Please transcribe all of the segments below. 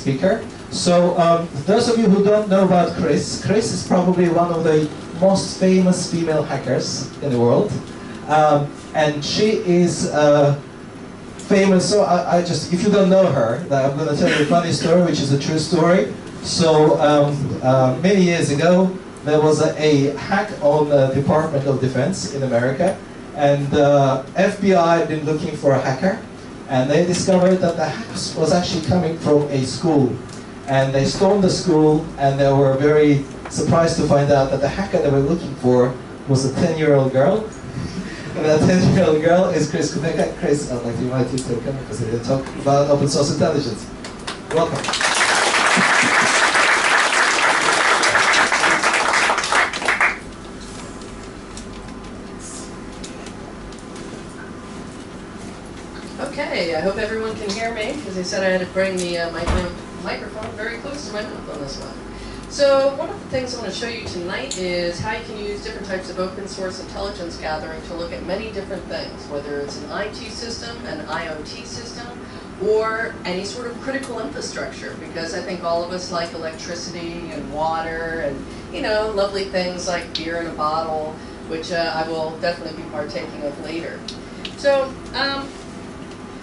speaker. So those of you who don't know about Chris is probably one of the most famous female hackers in the world. And she is famous, so I just, if you don't know her, I'm going to tell you a funny story, which is a true story. So many years ago, there was a hack on the Department of Defense in America, and FBI had been looking for a hacker, and they discovered that the hack was actually coming from a school. And they stormed the school, and they were very surprised to find out that the hacker they were looking for was a 10-year-old girl. And that 10-year-old girl is Chris Kubeka. Chris, I'd like to invite you to come and talk about open source intelligence. Welcome. Okay, I hope everyone can hear me, because they said I had to bring the microphone very close to my mouth on this one. So one of the things I want to show you tonight is how you can use different types of open source intelligence gathering to look at many different things, whether it's an IT system, an IOT system, or any sort of critical infrastructure, because I think all of us like electricity and water and, you know, lovely things like beer in a bottle, which I will definitely be partaking of later. So,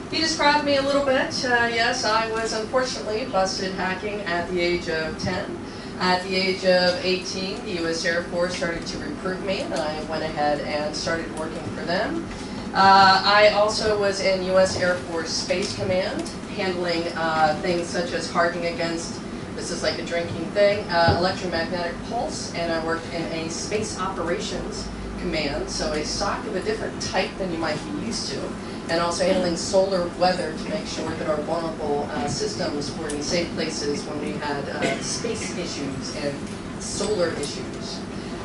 he described me a little bit. Yes, I was unfortunately busted hacking at the age of 10. At the age of 18, the U.S. Air Force started to recruit me, and I went ahead and started working for them. I also was in U.S. Air Force Space Command, handling things such as hardening against, this is like a drinking thing, electromagnetic pulse, and I worked in a Space Operations Command, so a SOC of a different type than you might be used to, and also handling solar weather to make sure that our vulnerable systems were in safe places when we had space issues and solar issues.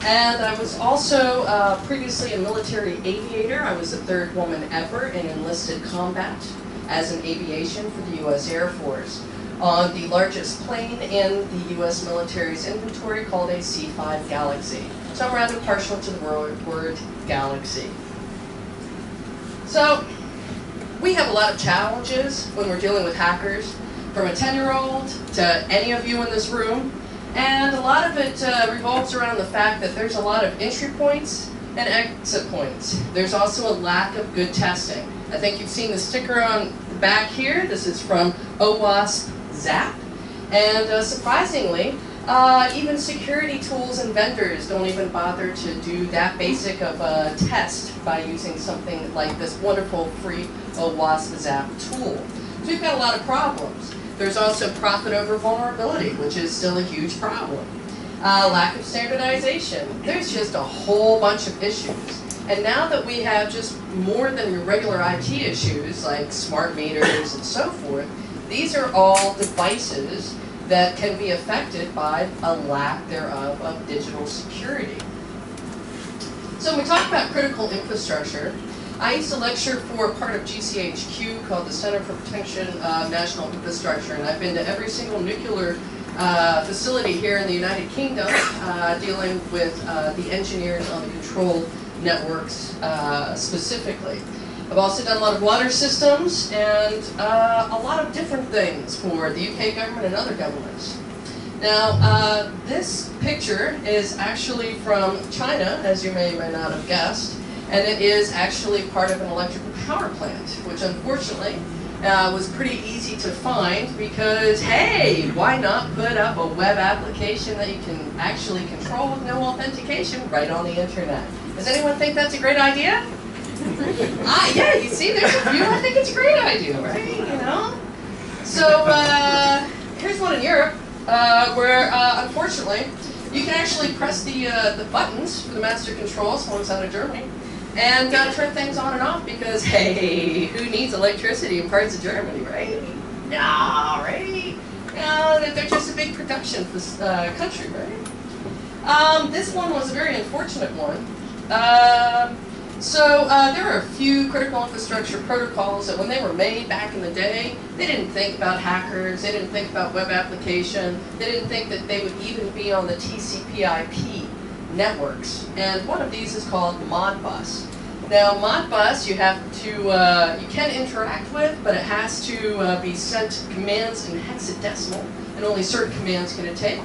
And I was also previously a military aviator. I was the third woman ever in enlisted combat as an aviation for the U.S. Air Force on the largest plane in the U.S. military's inventory called a C-5 Galaxy. So I'm rather partial to the word galaxy. So, we have a lot of challenges when we're dealing with hackers, from a 10-year-old to any of you in this room, and a lot of it revolves around the fact that there's a lot of entry points and exit points. There's also a lack of good testing. I think you've seen the sticker on the back here. This is from OWASP ZAP, and surprisingly, even security tools and vendors don't even bother to do that basic of a test by using something like this wonderful free OWASP ZAP tool. So we've got a lot of problems. There's also profit over vulnerability, which is still a huge problem. Lack of standardization. There's just a whole bunch of issues. And now that we have just more than your regular IT issues, like smart meters and so forth, these are all devices that can be affected by a lack thereof of digital security. So when we talk about critical infrastructure, I used to lecture for part of GCHQ called the Center for Protection of National Infrastructure, and I've been to every single nuclear facility here in the United Kingdom dealing with the engineers on the control networks specifically. I've also done a lot of water systems and a lot of different things for the UK government and other governments. Now, this picture is actually from China, as you may or may not have guessed, and it is actually part of an electrical power plant, which unfortunately was pretty easy to find because, hey, why not put up a web application that you can actually control with no authentication right on the internet? Does anyone think that's a great idea? Yeah, you see, there's a few. I think it's a great idea, right? You know. So here's one in Europe where, unfortunately, you can actually press the buttons for the master controls once out of Germany and turn things on and off because, hey, who needs electricity in parts of Germany, right? No, right? No, they're just a big production country, right? This one was a very unfortunate one. So there are a few critical infrastructure protocols that when they were made back in the day, they didn't think about hackers, they didn't think about web application, they didn't think that they would even be on the TCP/IP networks. And one of these is called Modbus. Now, Modbus you have to, you can interact with, but it has to be sent commands in hexadecimal, and only certain commands can it take.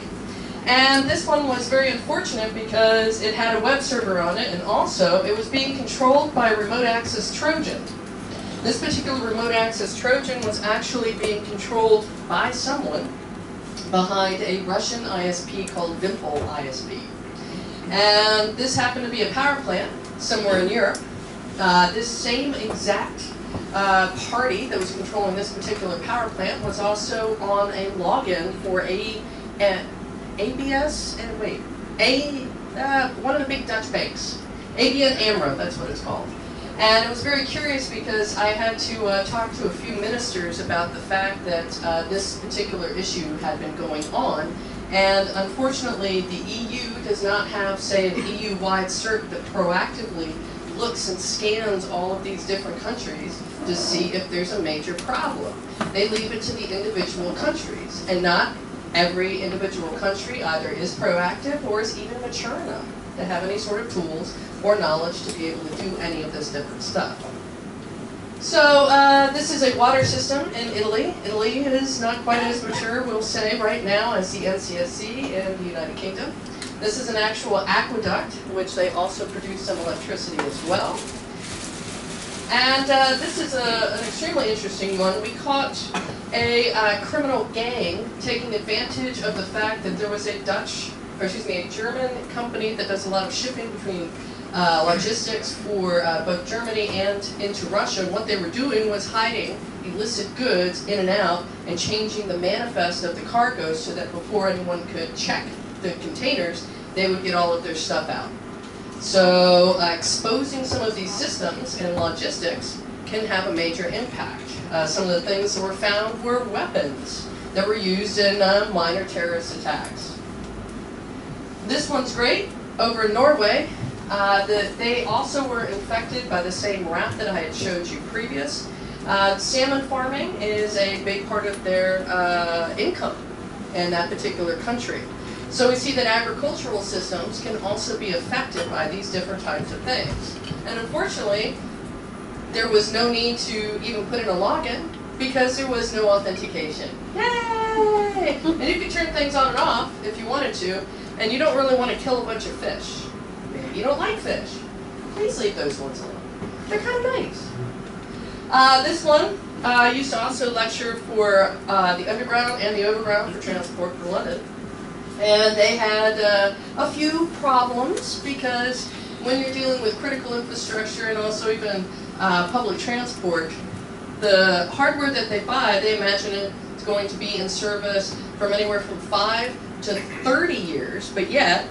And this one was very unfortunate because it had a web server on it, and also it was being controlled by a remote access Trojan. This particular remote access Trojan was actually being controlled by someone behind a Russian ISP called Vimpel ISP. And this happened to be a power plant somewhere in Europe. This same exact party that was controlling this particular power plant was also on a login for ABS, and wait, one of the big Dutch banks. ABN AMRO, that's what it's called. And it was very curious because I had to talk to a few ministers about the fact that this particular issue had been going on. And unfortunately, the EU does not have, say, an EU-wide cert that proactively looks and scans all of these different countries to see if there's a major problem. They leave it to the individual countries, and not every individual country either is proactive or is even mature enough to have any sort of tools or knowledge to be able to do any of this different stuff. So this is a water system in Italy. Italy is not quite as mature, we'll say, right now as the NCSC and the United Kingdom. This is an actual aqueduct, which they also produce some electricity as well. And this is an extremely interesting one. We caught a criminal gang taking advantage of the fact that there was a a German company that does a lot of shipping between logistics for both Germany and into Russia. And what they were doing was hiding illicit goods in and out and changing the manifest of the cargoes so that before anyone could check the containers, they would get all of their stuff out. So exposing some of these systems in logistics can have a major impact. Some of the things that were found were weapons that were used in minor terrorist attacks. This one's great. Over in Norway, they also were infected by the same rat that I had showed you previous. Salmon farming is a big part of their income in that particular country. So we see that agricultural systems can also be affected by these different types of things. And unfortunately, there was no need to even put in a login because there was no authentication. Yay! And you can turn things on and off if you wanted to, and you don't really want to kill a bunch of fish. Maybe you don't like fish. Please leave those ones alone. They're kind of nice. This one used to also lecture for the underground and the overground for transport for London. And they had a few problems because when you're dealing with critical infrastructure and also even public transport, the hardware that they buy, they imagine it's going to be in service from anywhere from 5 to 30 years, but yet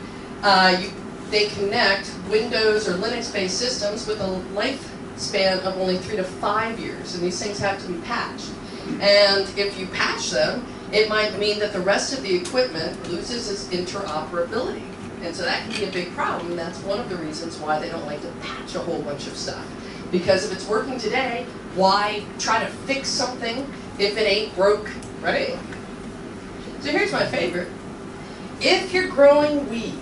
they connect Windows or Linux-based systems with a lifespan of only 3 to 5 years, and these things have to be patched. And if you patch them, it might mean that the rest of the equipment loses its interoperability. And so that can be a big problem. That's one of the reasons why they don't like to patch a whole bunch of stuff. Because if it's working today, why try to fix something if it ain't broke, right? So here's my favorite. If you're growing weed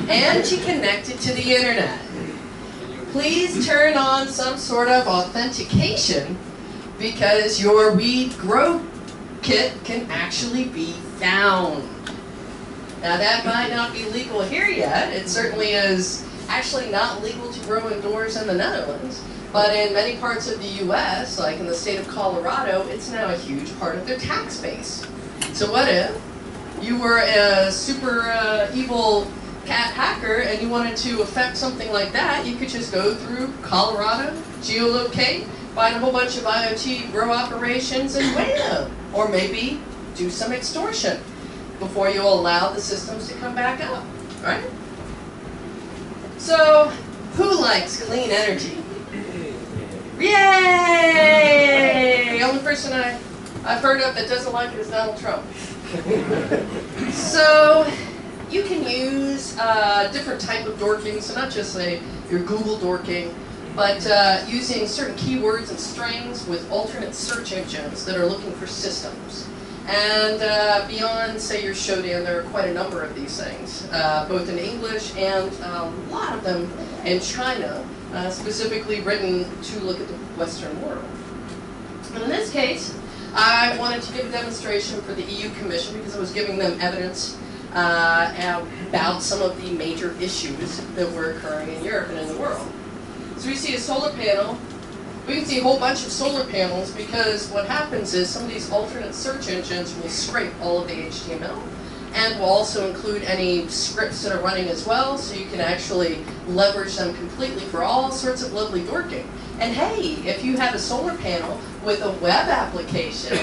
and you connect it to the internet, please turn on some sort of authentication because your weed grow kit can actually be found. Now that might not be legal here yet. It certainly is actually not legal to grow indoors in the Netherlands, but in many parts of the US, like in the state of Colorado, it's now a huge part of their tax base. So what if you were a super evil cat hacker and you wanted to affect something like that? You could just go through Colorado, geolocate, find a whole bunch of IoT grow operations and win them. Or maybe do some extortion before you allow the systems to come back up, right? So, who likes clean energy? Yay! Only person I've heard of that doesn't like it is Donald Trump. So, you can use different type of dorking, so not just say your Google dorking, but using certain keywords and strings with alternate search engines that are looking for systems. And beyond, say, your Shodan, there are quite a number of these things, both in English and a lot of them in China, specifically written to look at the Western world. And in this case, I wanted to give a demonstration for the EU Commission because I was giving them evidence about some of the major issues that were occurring in Europe and in the world. So we see a solar panel. We can see a whole bunch of solar panels because what happens is some of these alternate search engines will scrape all of the HTML and will also include any scripts that are running as well, so you can actually leverage them completely for all sorts of lovely dorking. And hey, if you have a solar panel with a web application,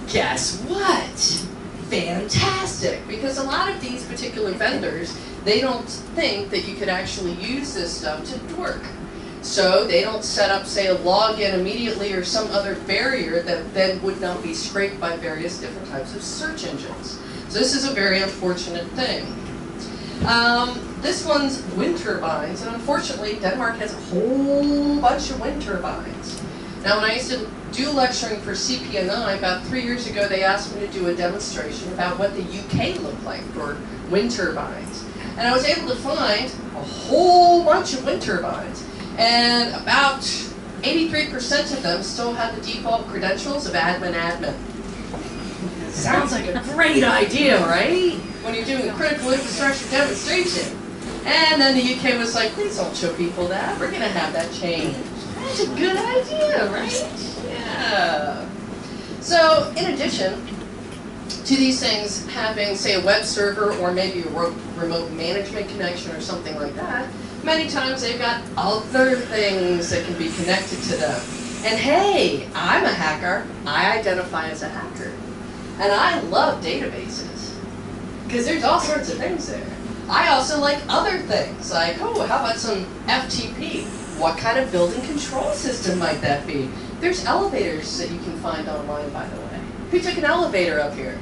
guess what? Fantastic! Because a lot of these particular vendors, they don't think that you could actually use this stuff to work. So they don't set up, say, a login immediately or some other barrier that then would not be scraped by various different types of search engines. So this is a very unfortunate thing. This one's wind turbines, and unfortunately Denmark has a whole bunch of wind turbines. Now when I used to do lecturing for CP&I, about 3 years ago they asked me to do a demonstration about what the UK looked like for wind turbines. And I was able to find a whole bunch of wind turbines, and about 83% of them still had the default credentials of admin. Sounds like a great idea, right? When you're doing a critical infrastructure demonstration. And then the UK was like, please don't show people that. We're going to have that changed. That's a good idea, right? Yeah. So, in addition to these things having, say, a web server or maybe a remote management connection or something like that, many times they've got other things that can be connected to them. And hey, I'm a hacker. I identify as a hacker. And I love databases, because there's all sorts of things there. I also like other things, like, oh, how about some FTP? What kind of building control system might that be? There's elevators that you can find online, by the way. Who took an elevator up here?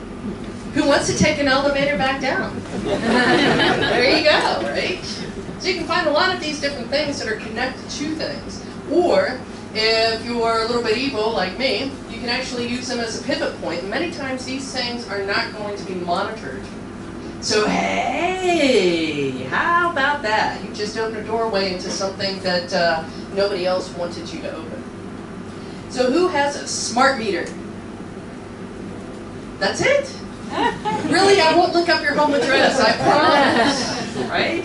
Who wants to take an elevator back down? There you go, right? So you can find a lot of these different things that are connected to things. Or, if you're a little bit evil like me, you can actually use them as a pivot point. And many times these things are not going to be monitored. So hey, how about that? You just opened a doorway into something that nobody else wanted you to open. So who has a smart meter? That's it? Really, I won't look up your home address, I promise. Right?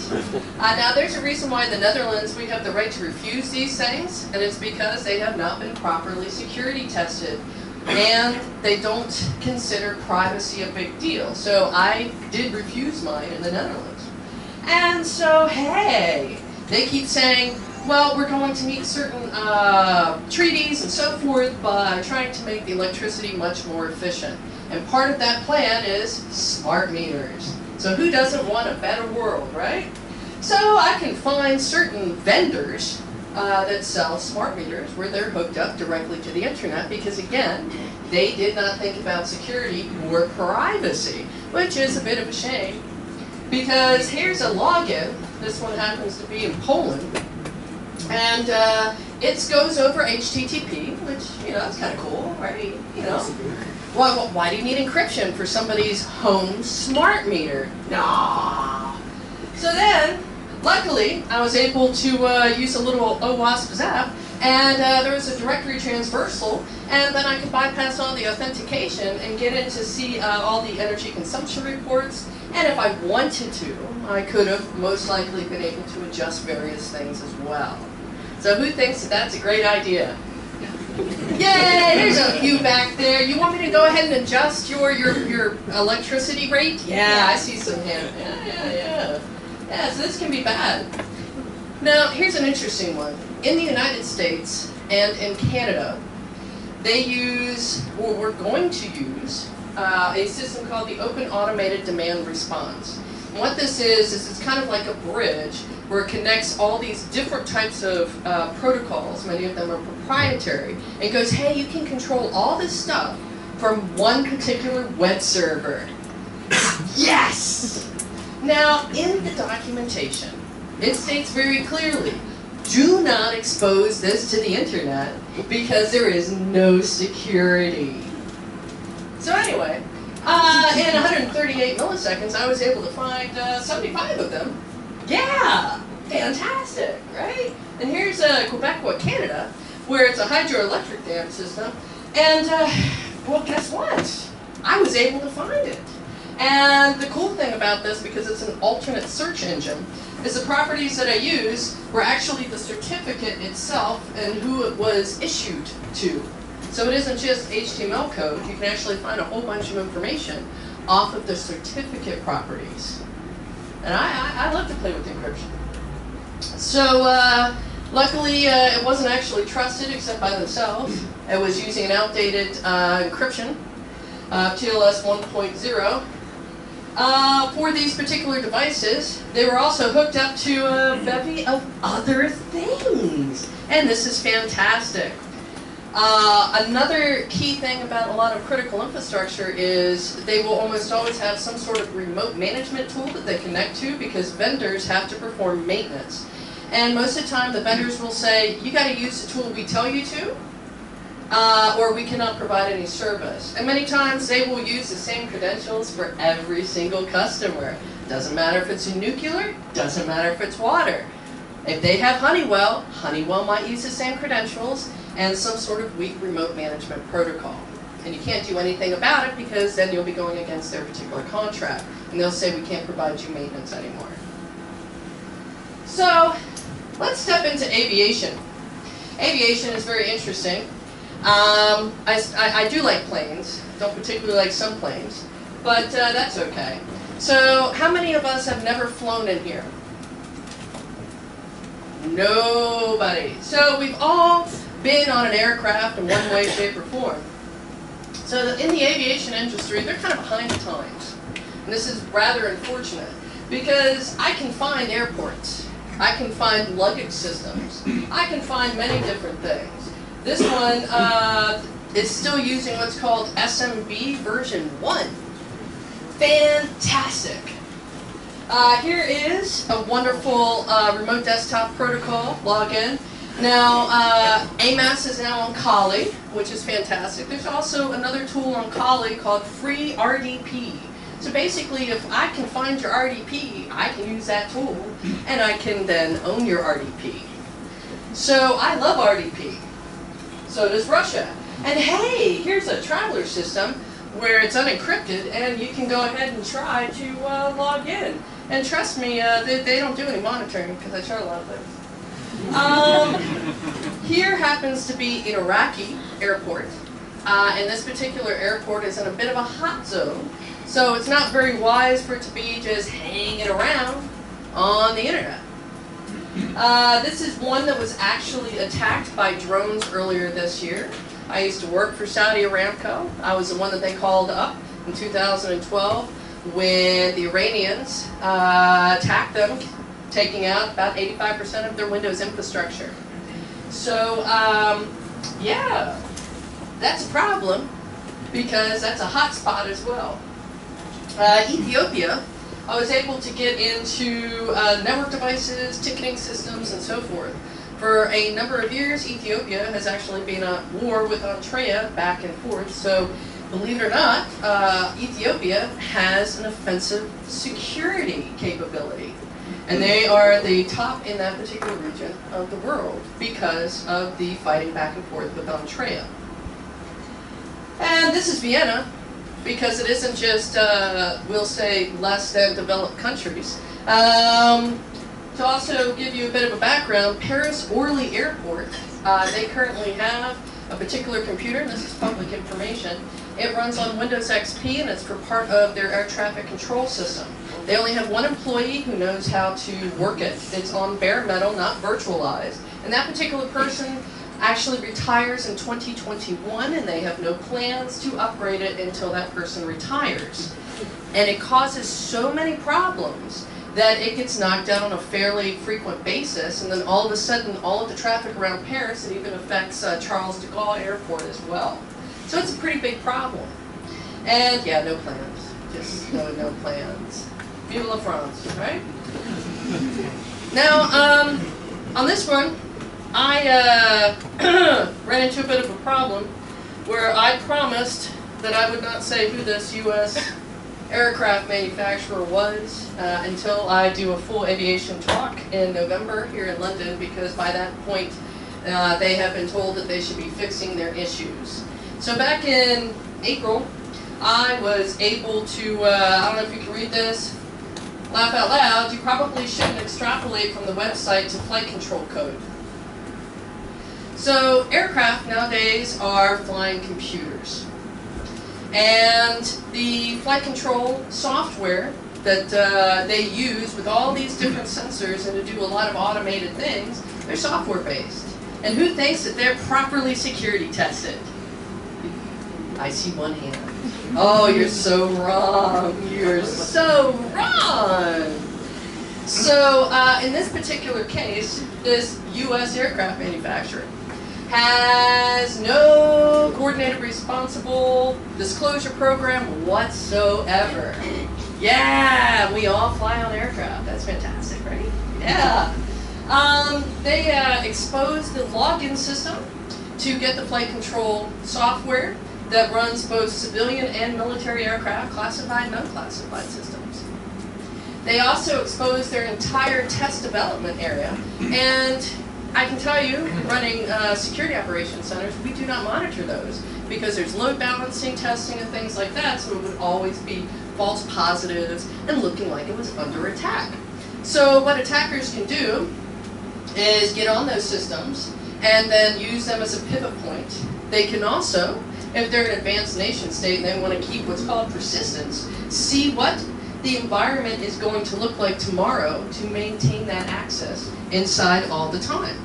Now there's a reason why in the Netherlands we have the right to refuse these things, and it's because they have not been properly security tested. And they don't consider privacy a big deal. So I did refuse mine in the Netherlands. And so, hey, they keep saying, well, we're going to meet certain treaties and so forth by trying to make the electricity much more efficient. And part of that plan is smart meters. So who doesn't want a better world, right? So I can find certain vendors that sell smart meters where they're hooked up directly to the internet because, again, they did not think about security or privacy, which is a bit of a shame. Because here's a login. This one happens to be in Poland. And it goes over HTTP, which, you know, that's kind of cool, right? You know. Why do you need encryption for somebody's home smart meter? No. So then, luckily, I was able to use a little OWASP zap, and there was a directory transversal, and then I could bypass all the authentication and get in to see all the energy consumption reports, and if I wanted to, I could have most likely been able to adjust various things as well. So who thinks that that's a great idea? Yay! There's a few back there. You want me to go ahead and adjust your electricity rate? Yeah, I see some hands. Yeah, so this can be bad. Now, here's an interesting one. In the United States and in Canada, they use, or we're going to use, a system called the Open Automated Demand Response. And what this is it's kind of like a bridge where it connects all these different types of protocols. Many of them are proprietary. And it goes, hey, you can control all this stuff from one particular web server. Yes! Now, in the documentation, it states very clearly, do not expose this to the internet because there is no security. So anyway, in 138 milliseconds, I was able to find 75 of them. Yeah! Fantastic, right? And here's Quebecois, Canada, where it's a hydroelectric dam system. And, well, guess what? I was able to find it. And the cool thing about this, because it's an alternate search engine, is the properties that I use were actually the certificate itself and who it was issued to. So it isn't just HTML code. You can actually find a whole bunch of information off of the certificate properties. And I love to play with encryption. So luckily it wasn't actually trusted except by themselves. It was using an outdated encryption, TLS 1.0. For these particular devices, they were also hooked up to a bevy of other things. And this is fantastic. Another key thing about a lot of critical infrastructure is they will almost always have some sort of remote management tool that they connect to because vendors have to perform maintenance. And most of the time the vendors will say, you got to use the tool we tell you to, or we cannot provide any service. And many times they will use the same credentials for every single customer. Doesn't matter if it's nuclear, doesn't matter if it's water. If they have Honeywell, Honeywell might use the same credentials and some sort of weak remote management protocol. And you can't do anything about it because then you'll be going against their particular contract. And they'll say we can't provide you maintenance anymore. So let's step into aviation. Aviation is very interesting. I do like planes. Don't particularly like some planes. But that's okay. So how many of us have never flown in here? Nobody. So we've all been on an aircraft in one way, shape, or form. So in the aviation industry, they're kind of behind the times. And this is rather unfortunate because I can find airports. I can find luggage systems. I can find many different things. This one is still using what's called SMB version 1. Fantastic. Here is a wonderful remote desktop protocol login. Now, AMAS is now on Kali, which is fantastic. There's also another tool on Kali called Free RDP. So basically, if I can find your RDP, I can use that tool, and I can then own your RDP. So I love RDP. So does Russia. And hey, here's a traveler system where it's unencrypted, and you can go ahead and try to log in. And trust me, they don't do any monitoring because I share a lot of things. Here happens to be an Iraqi airport, and this particular airport is in a bit of a hot zone, so it's not very wise for it to be just hanging around on the internet. This is one that was actually attacked by drones earlier this year. I used to work for Saudi Aramco. I was the one that they called up in 2012 when the Iranians attacked them, taking out about 85% of their Windows infrastructure. So, yeah, that's a problem because that's a hot spot as well. Ethiopia, I was able to get into network devices, ticketing systems, and so forth. For a number of years, Ethiopia has actually been at war with Eritrea back and forth. So, believe it or not, Ethiopia has an offensive security capability. And they are the top in that particular region of the world because of the fighting back and forth with Eritrea. And this is Vienna, because it isn't just, we'll say, less than developed countries. To also give you a bit of a background, Paris-Orly Airport, they currently have a particular computer, and this is public information. It runs on Windows XP, and it's for part of their air traffic control system. They only have one employee who knows how to work it. It's on bare metal, not virtualized. And that particular person actually retires in 2021, and they have no plans to upgrade it until that person retires. And it causes so many problems that it gets knocked out on a fairly frequent basis, and then all of a sudden, all of the traffic around Paris, it even affects Charles de Gaulle Airport as well. So it's a pretty big problem. And yeah, no plans. Just no plans. Vive la France, right? Now, on this one, I ran into a bit of a problem where I promised that I would not say who this U.S. aircraft manufacturer was until I do a full aviation talk in November here in London, because by that point they have been told that they should be fixing their issues. So back in April, I was able to, I don't know if you can read this, laugh out loud, you probably shouldn't extrapolate from the website to flight control code. So aircraft nowadays are flying computers. And the flight control software that they use with all these different sensors and to do a lot of automated things, they're software based. And who thinks that they're properly security tested? I see one hand. Oh, you're so wrong. You're so wrong. So in this particular case, this U.S. aircraft manufacturer has no coordinated responsible disclosure program whatsoever. Yeah, we all fly on aircraft. That's fantastic, right? Yeah. They exposed the login system to get the flight control software that runs both civilian and military aircraft, classified and unclassified systems. They also exposed their entire test development area, and I can tell you, running security operations centers, we do not monitor those because there's load balancing, testing, and things like that, so it would always be false positives and looking like it was under attack. So what attackers can do is get on those systems and then use them as a pivot point. They can also, if they're an advanced nation state and they want to keep what's called persistence, see what the environment is going to look like tomorrow to maintain that access inside all the time.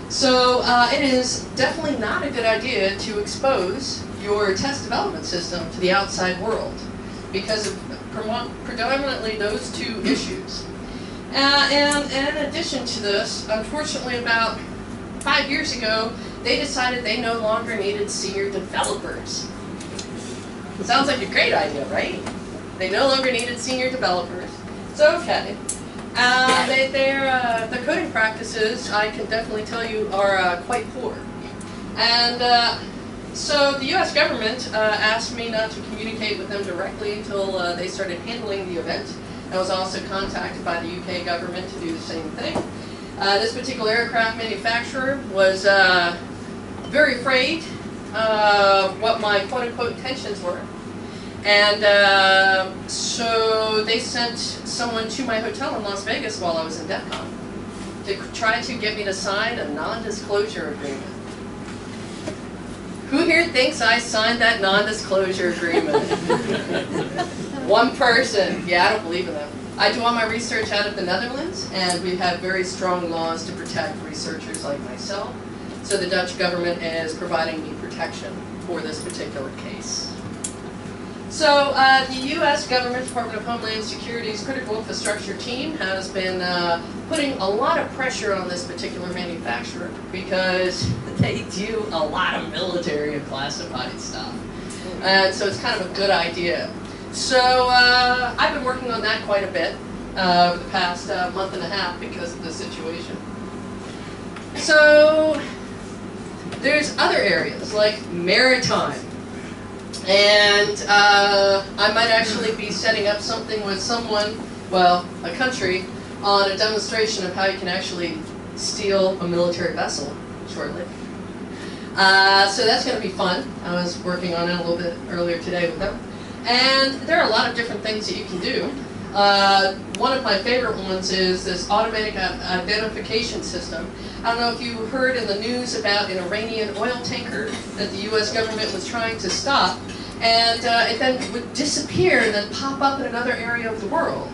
So it is definitely not a good idea to expose your test development system to the outside world because of predominantly those two issues. And in addition to this, unfortunately about 5 years ago, they decided they no longer needed senior developers. Sounds like a great idea, right? They no longer needed senior developers. It's okay. The coding practices, I can definitely tell you, are quite poor. And so the U.S. government asked me not to communicate with them directly until they started handling the event. I was also contacted by the UK government to do the same thing. This particular aircraft manufacturer was very afraid of what my quote-unquote intentions were. And so they sent someone to my hotel in Las Vegas while I was in DEF CON to try to get me to sign a non-disclosure agreement. Who here thinks I signed that non-disclosure agreement? One person. Yeah, I don't believe in them. I do all my research out of the Netherlands, and we have very strong laws to protect researchers like myself. So the Dutch government is providing me protection for this particular case. So the U.S. government, Department of Homeland Security's critical infrastructure team has been putting a lot of pressure on this particular manufacturer because they do a lot of military and classified stuff. And so it's kind of a good idea. So I've been working on that quite a bit over the past month and a half because of the situation. So there's other areas like maritime. And I might actually be setting up something with someone, well, a country, on a demonstration of how you can actually steal a military vessel shortly. So that's going to be fun. I was working on it a little bit earlier today with them. And there are a lot of different things that you can do. One of my favorite ones is this automatic identification system. I don't know if you heard in the news about an Iranian oil tanker that the U.S. government was trying to stop, and it then would disappear and then pop up in another area of the world.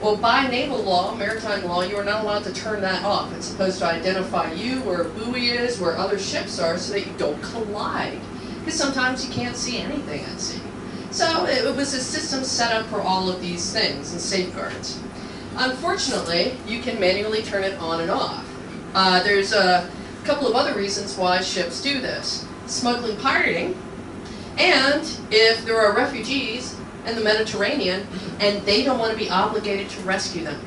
Well, by naval law, maritime law, you are not allowed to turn that off. It's supposed to identify you, where a buoy is, where other ships are, so that you don't collide. Because sometimes you can't see anything at sea. So it was a system set up for all of these things and safeguards. Unfortunately, you can manually turn it on and off. There's a couple of other reasons why ships do this. Smuggling, pirating, and if there are refugees in the Mediterranean and they don't want to be obligated to rescue them.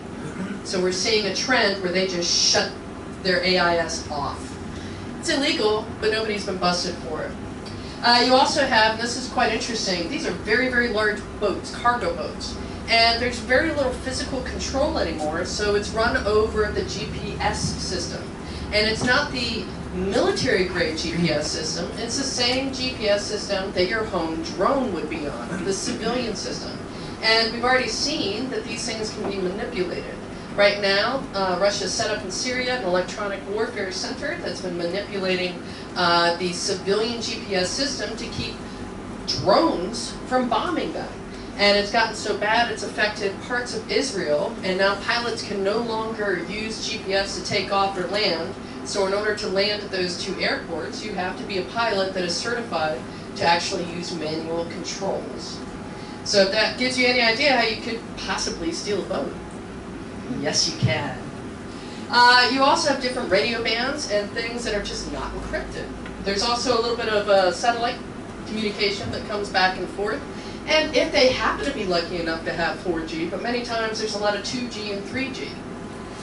So we're seeing a trend where they just shut their AIS off. It's illegal, but nobody's been busted for it. You also have, and this is quite interesting, these are very, very large boats, cargo boats. And there's very little physical control anymore, so it's run over the GPS system. And it's not the military-grade GPS system, it's the same GPS system that your home drone would be on, the civilian system. And we've already seen that these things can be manipulated. Right now, Russia set up in Syria an electronic warfare center that's been manipulating the civilian GPS system to keep drones from bombing them. And it's gotten so bad it's affected parts of Israel, and now pilots can no longer use GPS to take off or land. So in order to land at those two airports, you have to be a pilot that is certified to actually use manual controls. So if that gives you any idea how you could possibly steal a boat. Yes, you can. You also have different radio bands and things that are just not encrypted. There's also a little bit of satellite communication that comes back and forth. And if they happen to be lucky enough to have 4G, but many times there's a lot of 2G and 3G.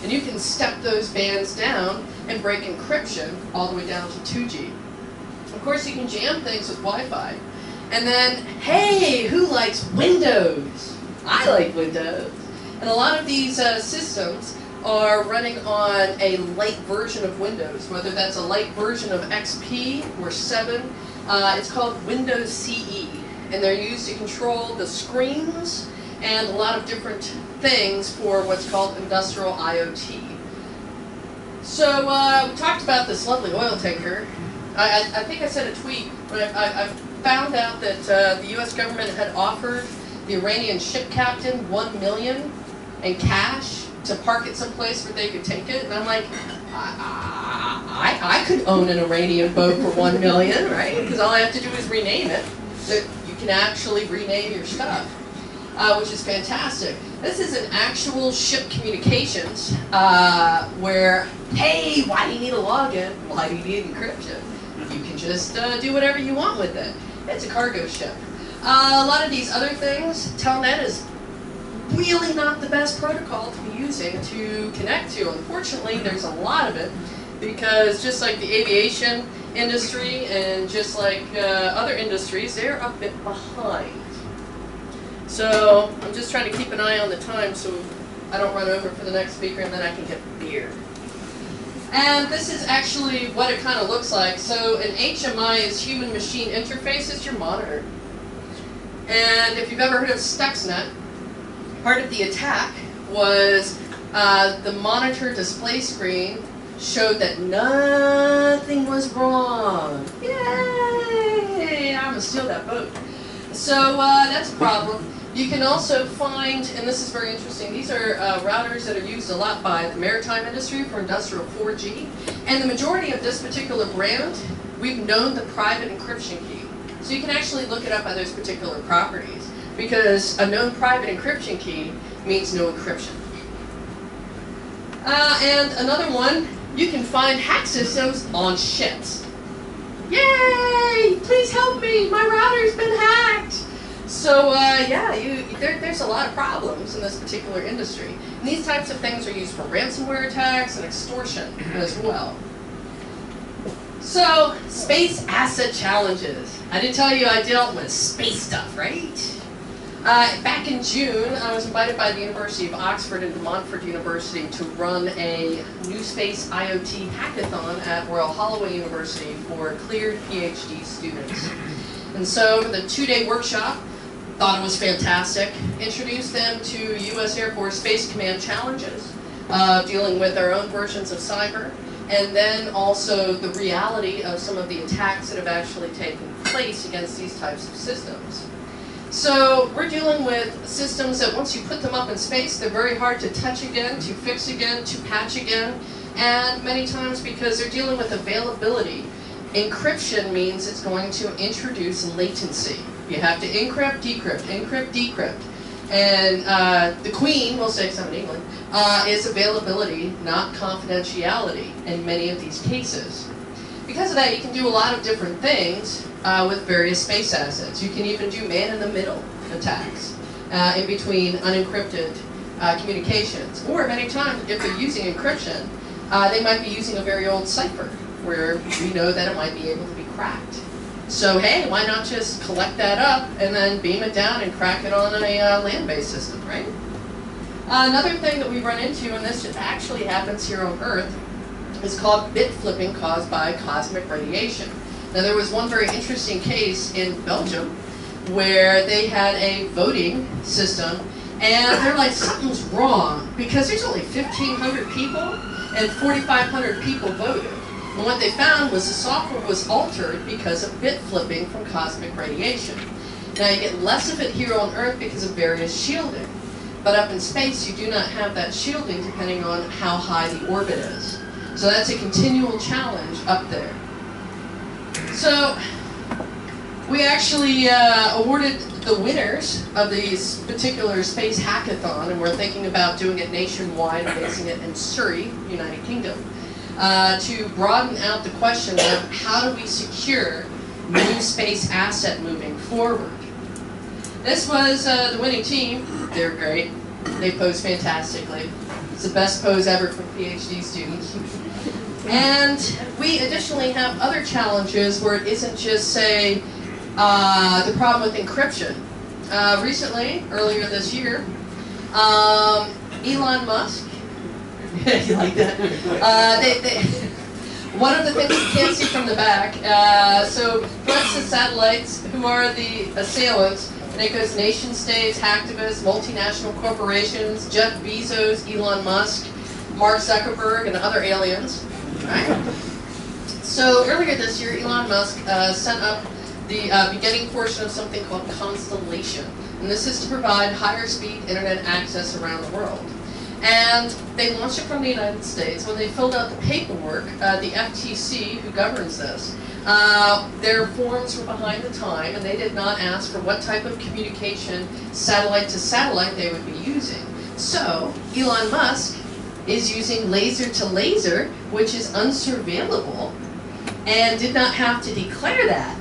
And you can step those bands down and break encryption all the way down to 2G. Of course, you can jam things with Wi-Fi. And then, hey, who likes Windows? I like Windows. And a lot of these systems are running on a light version of Windows, whether that's a light version of XP or 7. It's called Windows CE. And they're used to control the screens and a lot of different things for what's called industrial IoT. So we talked about this lovely oil tanker. I think I sent a tweet, but I found out that the US government had offered the Iranian ship captain $1 million in cash to park it someplace where they could take it. And I'm like, I could own an Iranian boat for $1 million, right? Because all I have to do is rename it. So you can actually rename your stuff, which is fantastic. This is an actual ship communications where, hey, why do you need a login? Why do you need encryption? You can just do whatever you want with it. It's a cargo ship. A lot of these other things, Telnet is really not the best protocol to be using to connect to. Unfortunately, there's a lot of it because just like the aviation industry and just like other industries, they're a bit behind. So I'm just trying to keep an eye on the time so I don't run over for the next speaker and then I can get beer. And this is actually what it kind of looks like. So an HMI is human machine interface. It's your monitor. And if you've ever heard of Stuxnet, part of the attack was the monitor display screen showed that nothing was wrong. Yay! I'm gonna steal that boat. So that's a problem. You can also find, and this is very interesting, these are routers that are used a lot by the Maritime Industry for industrial 4G. And the majority of this particular brand, we've known the private encryption key. So you can actually look it up by those particular properties. Because a known private encryption key means no encryption. And another one, you can find hack systems on ships. Yay! Please help me! My router's been hacked! So yeah, there's a lot of problems in this particular industry. And these types of things are used for ransomware attacks and extortion as well. So, space asset challenges. I did tell you I dealt with space stuff, right? Back in June, I was invited by the University of Oxford and De Montfort University to run a new space IoT hackathon at Royal Holloway University for cleared PhD students. And so, for the 2-day workshop, thought it was fantastic. Introduced them to U.S. Air Force Space Command challenges, dealing with our own versions of cyber, and then also the reality of some of the attacks that have actually taken place against these types of systems. So we're dealing with systems that once you put them up in space, they're very hard to touch again, to fix again, to patch again, and many times because they're dealing with availability. Encryption means it's going to introduce latency. You have to encrypt, decrypt, encrypt, decrypt. And the Queen, we'll say some in England, is availability, not confidentiality in many of these cases. Because of that, you can do a lot of different things with various space assets. You can even do man-in-the-middle attacks in between unencrypted communications. Or many times, if they're using encryption, they might be using a very old cipher, where we know that it might be able to be cracked. So hey, why not just collect that up and then beam it down and crack it on a land-based system, right? Another thing that we run into, and this actually happens here on Earth, is called bit flipping caused by cosmic radiation. Now there was one very interesting case in Belgium where they had a voting system, and they're like, something's wrong, because there's only 1,500 people and 4,500 people voted. And what they found was the software was altered because of bit flipping from cosmic radiation. Now you get less of it here on Earth because of various shielding, but up in space you do not have that shielding depending on how high the orbit is. So that's a continual challenge up there. So we actually awarded the winners of this particular space hackathon, and we're thinking about doing it nationwide and basing it in Surrey, United Kingdom, to broaden out the question of how do we secure new space asset moving forward. This was the winning team. They're great. They pose fantastically. It's the best pose ever for PhD students. And we additionally have other challenges where it isn't just, say, the problem with encryption. Recently, earlier this year, Elon Musk, you like that? One of the things you can't see from the back, so threats to satellites, who are the assailants, and it goes nation states, hacktivists, multinational corporations, Jeff Bezos, Elon Musk, Mark Zuckerberg, and other aliens. Right? So earlier this year, Elon Musk sent up the beginning portion of something called Constellation. And this is to provide higher speed internet access around the world. And they launched it from the United States. When they filled out the paperwork, the FTC, who governs this, their forms were behind the time, and they did not ask for what type of communication, satellite to satellite, they would be using. So Elon Musk is using laser to laser, which is unsurveillable, and did not have to declare that.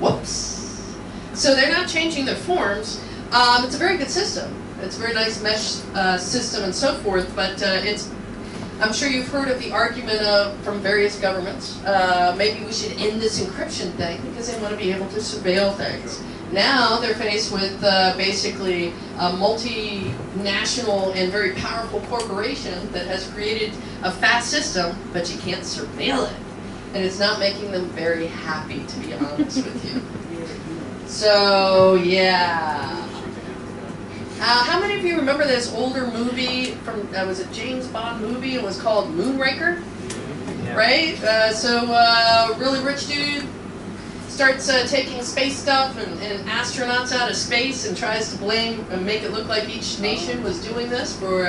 Whoops. So they're not changing their forms. It's a very good system. It's a very nice mesh system and so forth, but I'm sure you've heard of the argument from various governments, maybe we should end this encryption thing because they want to be able to surveil things. Now they're faced with basically a multinational and very powerful corporation that has created a fast system, but you can't surveil it. And it's not making them very happy, to be honest with you. So, yeah. How many of you remember this older movie from, was it James Bond movie? It was called Moonraker, right? Really rich dude starts taking space stuff and astronauts out of space and tries to blame and make it look like each nation was doing this for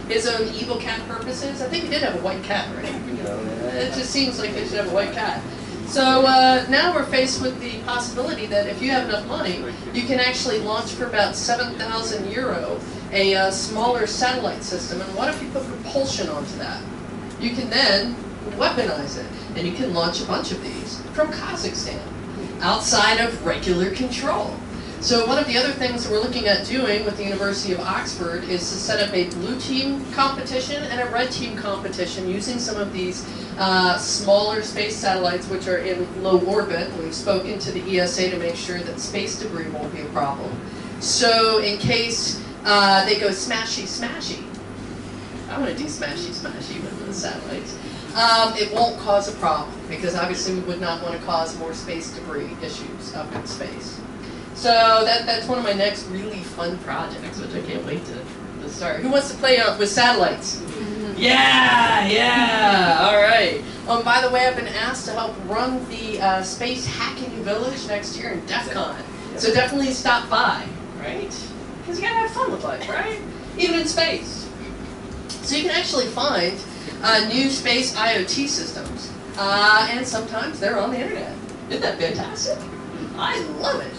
his own evil cat purposes. I think he did have a white cat, right? It just seems like they should have a white cat. So now we're faced with the possibility that if you have enough money, you can actually launch for about 7,000 euro a smaller satellite system. And what if you put propulsion onto that? You can then weaponize it, and you can launch a bunch of these from Kazakhstan, outside of regular control. So one of the other things that we're looking at doing with the University of Oxford is to set up a blue team competition and a red team competition using some of these smaller space satellites which are in low orbit. We've spoken to the ESA to make sure that space debris won't be a problem. So in case they go smashy smashy, I want to do smashy smashy with the satellites, it won't cause a problem because obviously we would not want to cause more space debris issues up in space. So that's one of my next really fun projects, which I can't wait to start. Who wants to play with satellites? Yeah, all right. By the way, I've been asked to help run the Space Hacking Village next year in DEF CON. So definitely stop by, right? Because you gotta have fun with life, right? Even in space. So you can actually find new space IOT systems, and sometimes they're on the internet. Isn't that fantastic? I love it.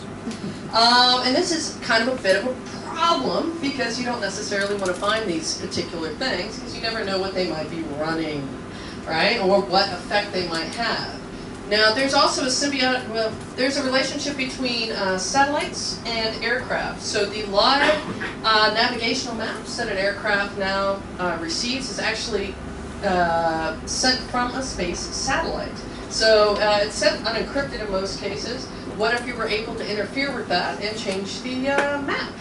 And this is kind of a bit of a problem because you don't necessarily want to find these particular things because you never know what they might be running, right? Or what effect they might have. Now, there's also a symbiotic, well, there's a relationship between satellites and aircraft. So the live navigational maps that an aircraft now receives is actually sent from a space satellite. So it's set unencrypted in most cases. What if you were able to interfere with that and change the map?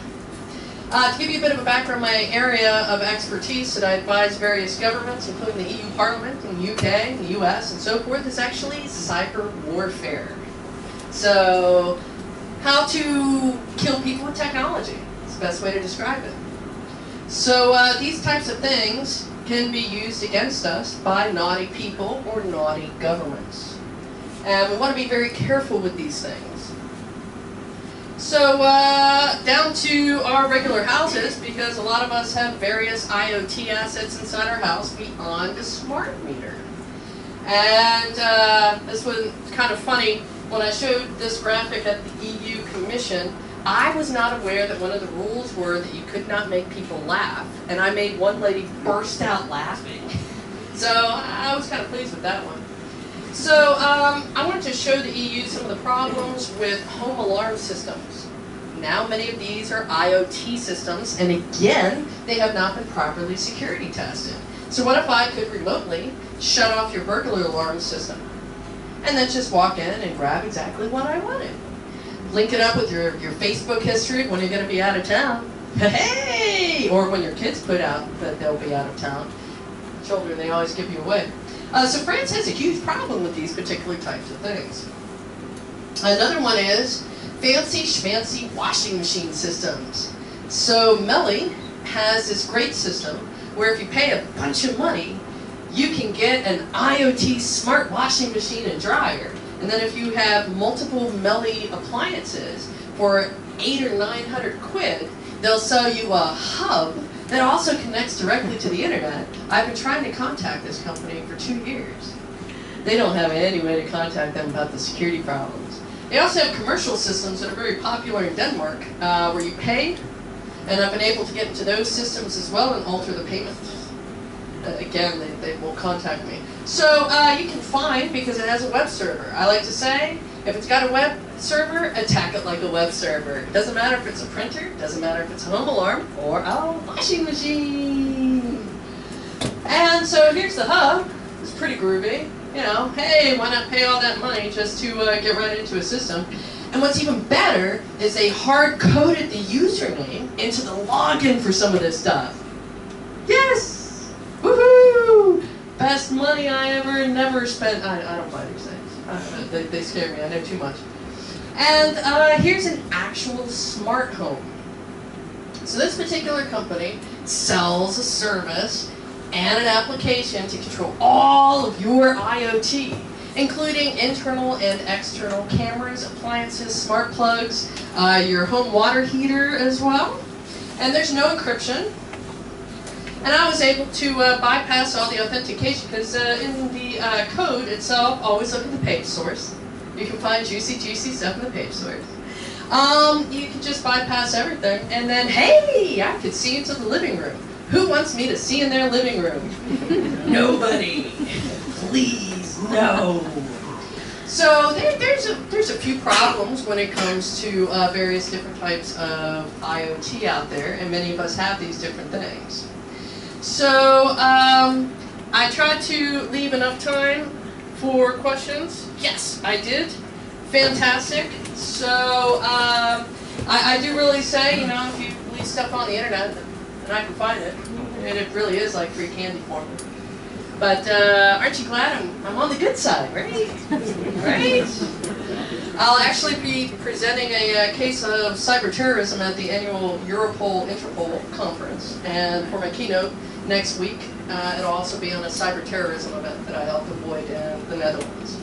To give you a bit of a background, my area of expertise that I advise various governments, including the EU Parliament in the UK, and the US, and so forth, is actually cyber warfare. So, how to kill people with technology is the best way to describe it. So, these types of things can be used against us by naughty people or naughty governments. And we want to be very careful with these things. So down to our regular houses, because a lot of us have various IoT assets inside our house beyond a smart meter. And this was kind of funny. When I showed this graphic at the EU Commission, I was not aware that one of the rules were that you could not make people laugh. And I made one lady burst out laughing. So I was kind of pleased with that one. So I wanted to show the EU some of the problems with home alarm systems. Now many of these are IoT systems, and again, they have not been properly security tested. So what if I could remotely shut off your burglar alarm system and then just walk in and grab exactly what I wanted? Link it up with your Facebook history when you're going to be out of town. Hey! Or when your kids put out that they'll be out of town. Children, they always give you away. So France has a huge problem with these particular types of things. Another one is fancy schmancy washing machine systems. So Melly has this great system where if you pay a bunch of money, you can get an IoT smart washing machine and dryer. And then if you have multiple Melly appliances for 800 or 900 quid, they'll sell you a hub that also connects directly to the internet. I've been trying to contact this company for 2 years. They don't have any way to contact them about the security problems. They also have commercial systems that are very popular in Denmark, where you pay, and I've been able to get into those systems as well and alter the payment. Again, they will contact me. So you can find, because it has a web server. I like to say, if it's got a web server, attack it like a web server. It doesn't matter if it's a printer, doesn't matter if it's a home alarm, or a washing machine. And so here's the hub. It's pretty groovy. You know, hey, why not pay all that money just to get right into a system? And what's even better is they hard-coded the username into the login for some of this stuff. Yes! Woohoo! Best money I ever never spent. I don't buy these things. They scare me. I know too much. And here's an actual smart home. So this particular company sells a service and an application to control all of your IoT, including internal and external cameras, appliances, smart plugs, your home water heater as well. And there's no encryption. And I was able to bypass all the authentication because in the code itself, always look at the page source. You can find juicy stuff in the page source. You can just bypass everything, and then, hey, I could see into the living room. Who wants me to see in their living room? Nobody. Please, no. So there's a few problems when it comes to various different types of IoT out there, and many of us have these different things. So I tried to leave enough time for questions. Yes, I did. Fantastic. So I do really say, you know, if you leave stuff on the internet, and I can find it, and it really is like free candy for me. But aren't you glad I'm on the good side, right? Right? I'll actually be presenting a case of cyber terrorism at the annual Europol-Interpol conference, and for my keynote next week, it'll also be on a cyber terrorism event that I helped avoid in the Netherlands.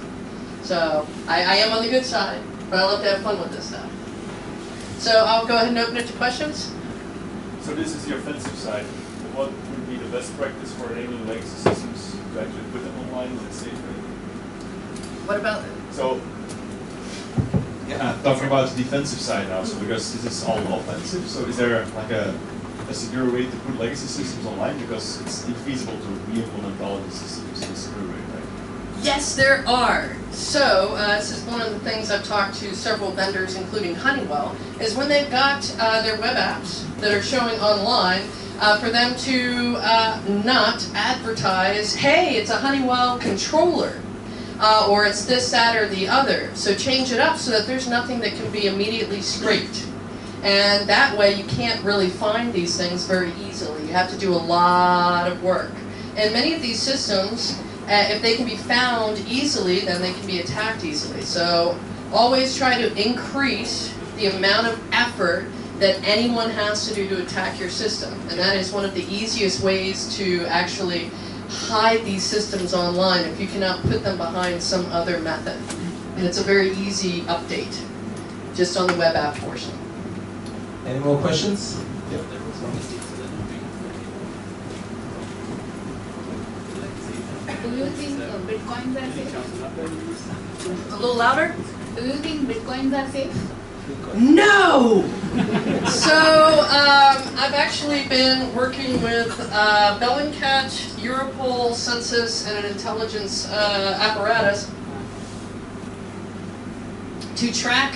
So I am on the good side, but I love to have fun with this stuff. So I'll go ahead and open it to questions. So this is the offensive side. What would be the best practice for enabling legacy systems to actually put them online in a safe way? What about it? So, yeah, talking about the defensive side now, so because this is all offensive, so is there like a secure way to put legacy systems online? Because it's infeasible to re-implement all of the systems in a secure way, right? Yes, there are. So this is one of the things I've talked to several vendors, including Honeywell, is when they've got their web apps that are showing online, for them to not advertise, hey, it's a Honeywell controller. or it's this, that, or the other. So change it up so that there's nothing that can be immediately scraped. And that way you can't really find these things very easily. You have to do a lot of work. And many of these systems, if they can be found easily, then they can be attacked easily. So always try to increase the amount of effort that anyone has to do to attack your system. And that is one of the easiest ways to actually hide these systems online if you cannot put them behind some other method. And it's a very easy update, just on the web app portion. Any more questions? Yep. Do you think bitcoins are safe? A little louder? Do you think bitcoins are safe? No! So, I've actually been working with Bellingcat, Europol, Census, and an intelligence apparatus to track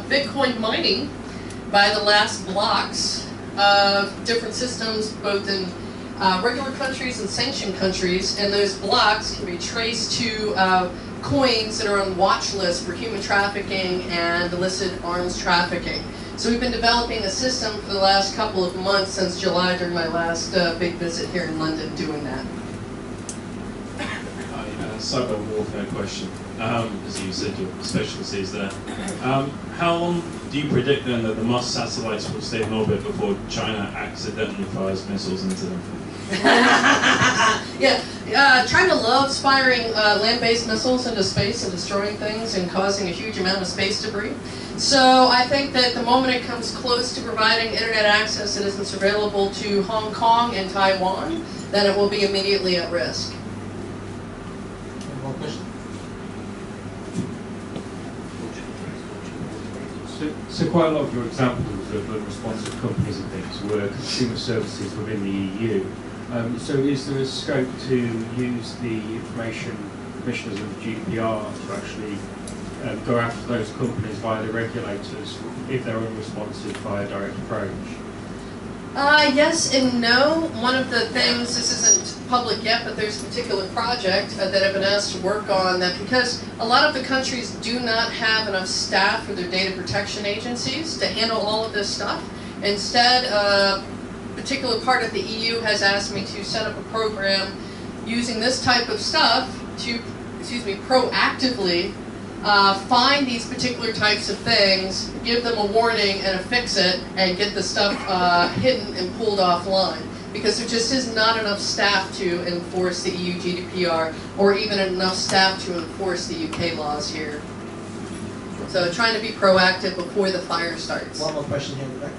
Bitcoin mining by the last blocks of different systems, both in regular countries and sanctioned countries, and those blocks can be traced to coins that are on watch lists for human trafficking and illicit arms trafficking. So we've been developing a system for the last couple of months, since July, during my last big visit here in London, doing that. Cyber warfare question. As you said, your specialty is there. How long do you predict then that the Mars satellites will stay in orbit before China accidentally fires missiles into them? Yeah, China loves firing land-based missiles into space and destroying things and causing a huge amount of space debris. So I think that the moment it comes close to providing internet access that isn't available to Hong Kong and Taiwan, then it will be immediately at risk. Any more questions? So quite a lot of your examples of unresponsive companies and things were consumer services within the EU. So is there a scope to use the information commissioners of the GDPR to actually go after those companies via the regulators if they're unresponsive via direct approach? Yes and no. One of the things, this isn't public yet, but there's a particular project that I've been asked to work on, that because a lot of the countries do not have enough staff for their data protection agencies to handle all of this stuff. Instead, a particular part of the EU has asked me to set up a program using this type of stuff to, proactively find these particular types of things, give them a warning and a fix-it, and get the stuff hidden and pulled offline. Because there just is not enough staff to enforce the EU GDPR, or even enough staff to enforce the UK laws here. So trying to be proactive before the fire starts. One more question here in the back.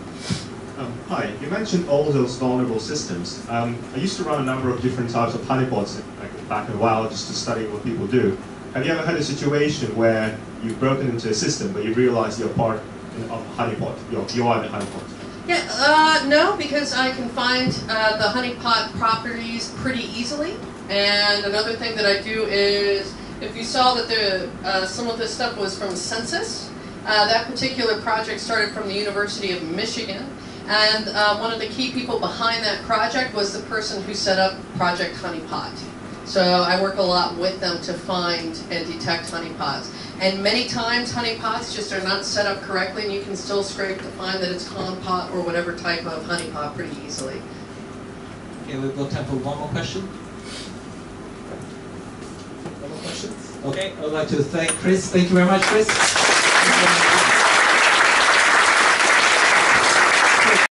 Hi, you mentioned all those vulnerable systems. I used to run a number of different types of honeypots back in a while just to study what people do. Have you ever had a situation where you've broken into a system but you realize you're part of a honeypot? You are the honeypot? Yeah, no, because I can find the honeypot properties pretty easily. And another thing that I do is, if you saw that some of this stuff was from Census, that particular project started from the University of Michigan. And one of the key people behind that project was the person who set up Project Honeypot. So I work a lot with them to find and detect honeypots. And many times honeypots just are not set up correctly, and you can still scrape to find that it's compot or whatever type of honeypot pretty easily. Okay, we've got time for one more question. One more question? Okay, I'd like to thank Chris. Thank you very much, Chris.